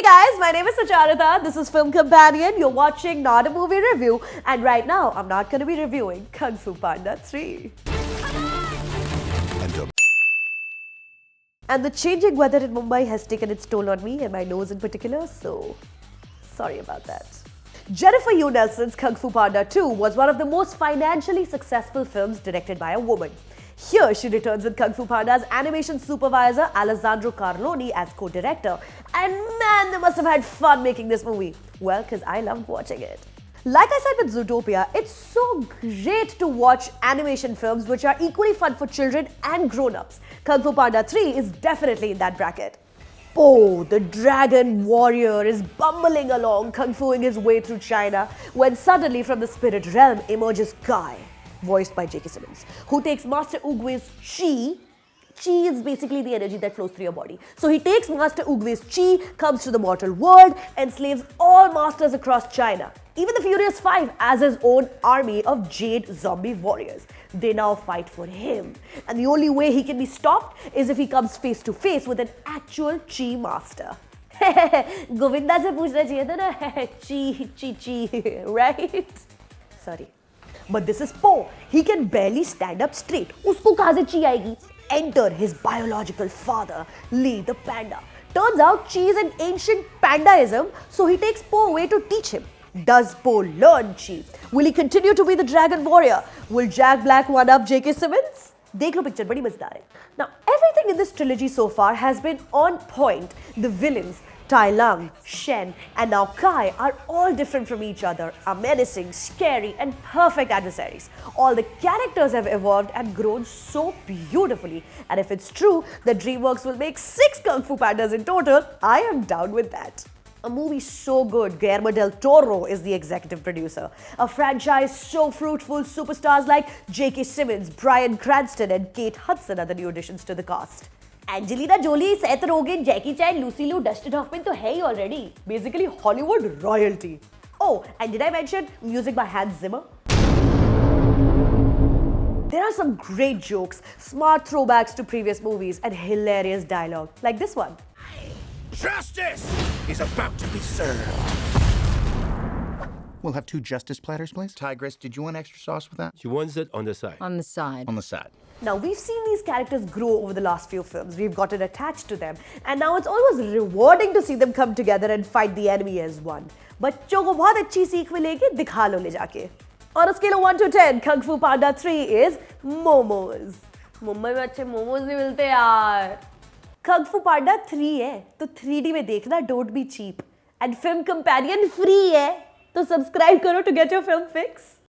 guys, my name is Sucharita. This is Film Companion. You're watching Not a Movie Review, and right now I'm not going to be reviewing Kung Fu Panda 3. And the changing weather in Mumbai has taken its toll on me and my nose in particular, so sorry about that. Jennifer Yu Nelson's Kung Fu Panda 2 was one of the most financially successful films directed by a woman. Here she returns with Kung Fu Panda's animation supervisor Alessandro Carloni as co-director. And man, they must have had fun making this movie. Well, because I loved watching it. Like I said with Zootopia, it's so great to watch animation films which are equally fun for children and grown-ups. Kung Fu Panda 3 is definitely in that bracket. Po, the dragon warrior, is bumbling along, kung-fuing his way through China, when suddenly from the spirit realm emerges Kai, voiced by J.K. Simmons, who takes Master Oogway's chi. Chi is basically the energy that flows through your body. So he takes Master Oogway's chi, comes to the mortal world, enslaves all masters across China. Even the Furious Five as his own army of Jade zombie warriors. They now fight for him. And the only way he can be stopped is if he comes face to face with an actual chi master. Govinda se पूछना चाहिए था ना chi, right? Sorry. But this is Po. He can barely stand up straight. Usko kahan se chi aayegi? Enter his biological father, Lee the panda. Turns out chi is an ancient pandaism, so he takes Po away to teach him. Does Po learn chi? Will he continue to be the dragon warrior? Will Jack Black one up J.K. Simmons? देख लो picture, बड़ी मजेदार है. Now, everything in this trilogy so far has been on point. The villains, Tai Lung, Shen, and now Kai are all different from each other, are menacing, scary, and perfect adversaries. All the characters have evolved and grown so beautifully. And if it's true that DreamWorks will make 6 Kung Fu Pandas in total, I am down with that. A movie so good, Guillermo del Toro is the executive producer. A franchise so fruitful, superstars like J.K. Simmons, Bryan Cranston, and Kate Hudson are the new additions to the cast. Angelina Jolie, Seth Rogen, Jackie Chan, Lucy Liu, Dustin Hoffman to hai already. Basically Hollywood royalty. Oh, and did I mention music by Hans Zimmer? There are some great jokes, smart throwbacks to previous movies, and hilarious dialogue, like this one. Justice is about to be served. We'll have 2 justice platters, please. Tigress, did you want extra sauce with that? She wants it on the side. On the side. On the side. Now, we've seen these characters grow over the last few films. We've gotten attached to them. And now it's almost rewarding to see them come together and fight the enemy as one. बच्चों को बहुत अच्छी सीख मिलेगी, दिखा लो ले जाके. On a scale of 1 to 10, Kung Fu Panda 3 is momos. Mumbai में अच्छे मोमोज नहीं मिलते यार. Kung Fu Panda 3 है, तो 3D में देखना, don't be cheap. And Film Companion free है, तो subscribe करो to get your film fix.